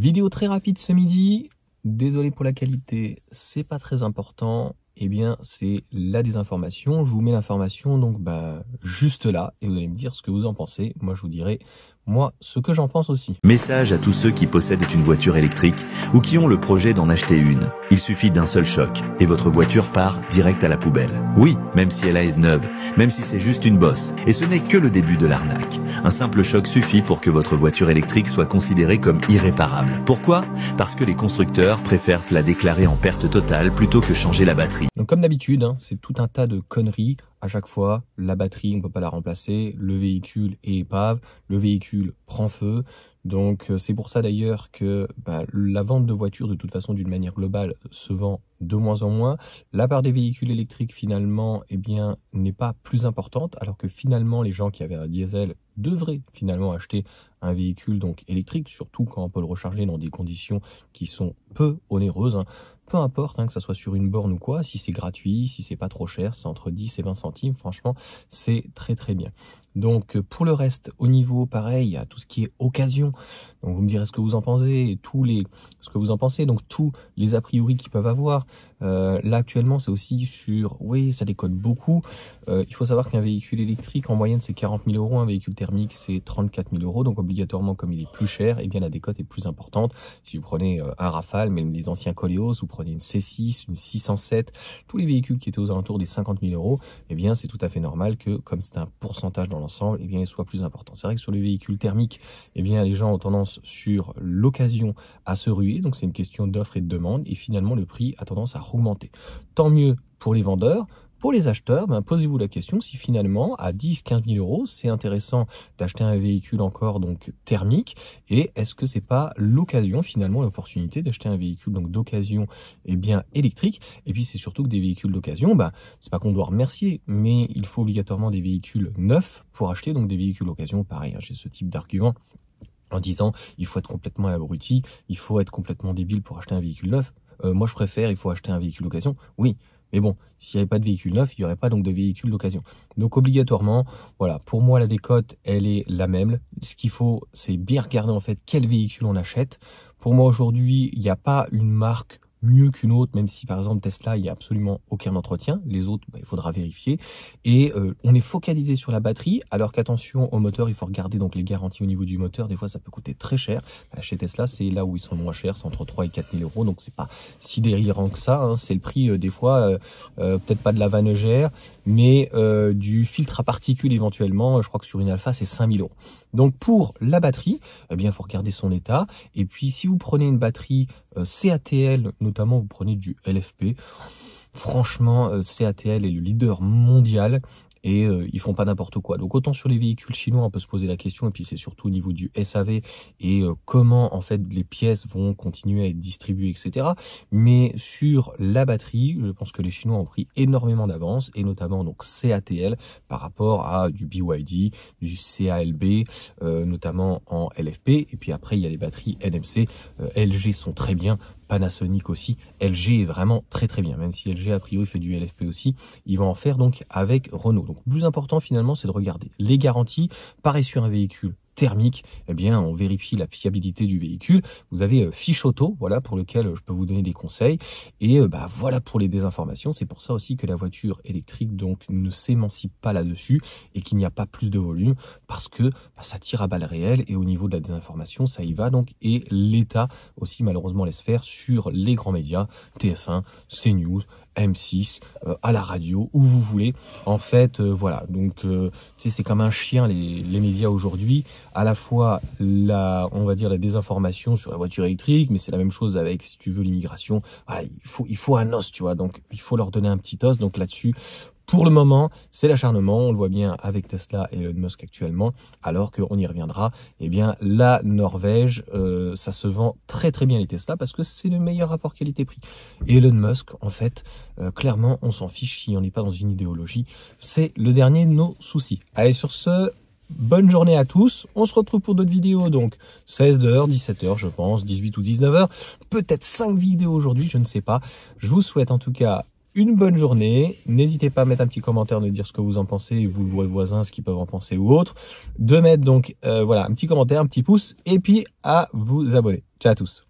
Vidéo très rapide ce midi. Désolé pour la qualité, c'est pas très important. Eh bien, c'est la désinformation. Je vous mets l'information donc juste là et vous allez me dire ce que vous en pensez. Moi, je vous dirai ce que j'en pense aussi. Message à tous ceux qui possèdent une voiture électrique ou qui ont le projet d'en acheter une. Il suffit d'un seul choc et votre voiture part direct à la poubelle. Oui, même si elle est neuve, même si c'est juste une bosse. Et ce n'est que le début de l'arnaque. Un simple choc suffit pour que votre voiture électrique soit considérée comme irréparable. Pourquoi? Parce que les constructeurs préfèrent la déclarer en perte totale plutôt que changer la batterie. Donc comme d'habitude, c'est tout un tas de conneries. À chaque fois, la batterie, on ne peut pas la remplacer, le véhicule est épave, le véhicule prend feu. Donc c'est pour ça d'ailleurs que la vente de voitures, de toute façon, d'une manière globale, se vend de moins en moins. La part des véhicules électriques, finalement, n'est pas plus importante, alors que finalement, les gens qui avaient un diesel devraient finalement acheter un véhicule donc électrique, surtout quand on peut le recharger dans des conditions qui sont peu onéreuses. Peu importe, que ça soit sur une borne ou quoi, si c'est gratuit, si c'est pas trop cher, c'est entre 10 et 20 centimes, franchement, c'est très très bien. Donc pour le reste, au niveau pareil, il y a tout ce qui est occasion. Donc vous me direz ce que vous en pensez, donc tous les a priori qu'ils peuvent avoir. Là actuellement, c'est aussi oui, ça déconne beaucoup. Il faut savoir qu'un véhicule électrique, en moyenne, c'est 40 000 €, un véhicule thermique, c'est 34 000 €. Donc obligatoirement, comme il est plus cher, la décote est plus importante. Si vous prenez un Rafale, même les anciens Koleos, vous prenez une C6, une 607, tous les véhicules qui étaient aux alentours des 50 000 €, c'est tout à fait normal que, comme c'est un pourcentage dans l'ensemble, il soit plus important. C'est vrai que sur les véhicules thermiques, les gens ont tendance sur l'occasion à se ruer. Donc c'est une question d'offre et de demande. Et finalement, le prix a tendance à augmenter. Tant mieux pour les vendeurs. Pour les acheteurs, posez-vous la question si finalement, à 10-15 000 €, c'est intéressant d'acheter un véhicule encore donc thermique, et est-ce que c'est pas l'occasion, finalement, l'opportunité d'acheter un véhicule donc d'occasion électrique. Et puis c'est surtout que des véhicules d'occasion, c'est pas qu'on doit remercier, mais il faut obligatoirement des véhicules neufs pour acheter donc des véhicules d'occasion. Pareil, j'ai ce type d'argument en disant il faut être complètement abruti, il faut être complètement débile pour acheter un véhicule neuf. Moi je préfère, il faut acheter un véhicule d'occasion, oui. Mais bon, s'il n'y avait pas de véhicule neuf, il n'y aurait pas donc de véhicule d'occasion. Donc obligatoirement, voilà, pour moi la décote, elle est la même. Ce qu'il faut, c'est bien regarder en fait quel véhicule on achète. Pour moi aujourd'hui, il n'y a pas une marque mieux qu'une autre, même si par exemple Tesla, il n'y a absolument aucun entretien. Les autres, il faudra vérifier. Et on est focalisé sur la batterie, alors qu'attention au moteur, il faut regarder donc les garanties au niveau du moteur. Des fois, ça peut coûter très cher. Chez Tesla, c'est là où ils sont moins chers, c'est entre 3 et 4 000 €. Donc c'est pas si délirant que ça. C'est le prix des fois, peut-être pas de la vanne EGR, mais du filtre à particules éventuellement. Je crois que sur une Alpha, c'est 5 000 €. Donc pour la batterie, il faut regarder son état. Et puis si vous prenez une batterie CATL, notamment vous prenez du LFP, franchement CATL est le leader mondial. Et ils font pas n'importe quoi. Donc autant sur les véhicules chinois, on peut se poser la question, et puis c'est surtout au niveau du SAV et comment en fait les pièces vont continuer à être distribuées, etc. Mais sur la batterie, je pense que les Chinois ont pris énormément d'avance, et notamment donc CATL par rapport à du BYD, du CALB, notamment en LFP. Et puis après il y a les batteries NMC, LG sont très bien. Panasonic aussi, LG est vraiment très très bien, même si LG a priori fait du LFP aussi, ils vont en faire donc avec Renault. Donc le plus important finalement, c'est de regarder les garanties. Pareil sur un véhicule thermique, on vérifie la fiabilité du véhicule. Vous avez Fiche Auto, voilà, pour lequel je peux vous donner des conseils. Et voilà pour les désinformations. C'est pour ça aussi que la voiture électrique donc ne s'émancipe pas là-dessus et qu'il n'y a pas plus de volume, parce que ça tire à balles réelles, et au niveau de la désinformation, ça y va donc. Et l'État aussi malheureusement laisse faire sur les grands médias, TF1, CNews, M6, à la radio, où vous voulez. En fait, voilà. Donc, c'est comme un chien, les médias aujourd'hui. À la fois, on va dire la désinformation sur la voiture électrique, mais c'est la même chose avec, si tu veux, l'immigration. Voilà, il faut un os, tu vois. Donc, il faut leur donner un petit os. Donc là-dessus, pour le moment, c'est l'acharnement. On le voit bien avec Tesla et Elon Musk actuellement, alors qu'on y reviendra. La Norvège, ça se vend très très bien les Tesla, parce que c'est le meilleur rapport qualité-prix. Et Elon Musk, en fait, clairement, on s'en fiche si on n'est pas dans une idéologie. C'est le dernier de nos soucis. Allez, sur ce, bonne journée à tous. On se retrouve pour d'autres vidéos, donc 16h, 17h, je pense, 18 ou 19h. Peut-être 5 vidéos aujourd'hui, je ne sais pas. Je vous souhaite en tout cas une bonne journée. N'hésitez pas à mettre un petit commentaire, de dire ce que vous en pensez, vous, vos voisins, ce qu'ils peuvent en penser ou autre. De mettre donc voilà un petit commentaire, un petit pouce et puis à vous abonner. Ciao à tous.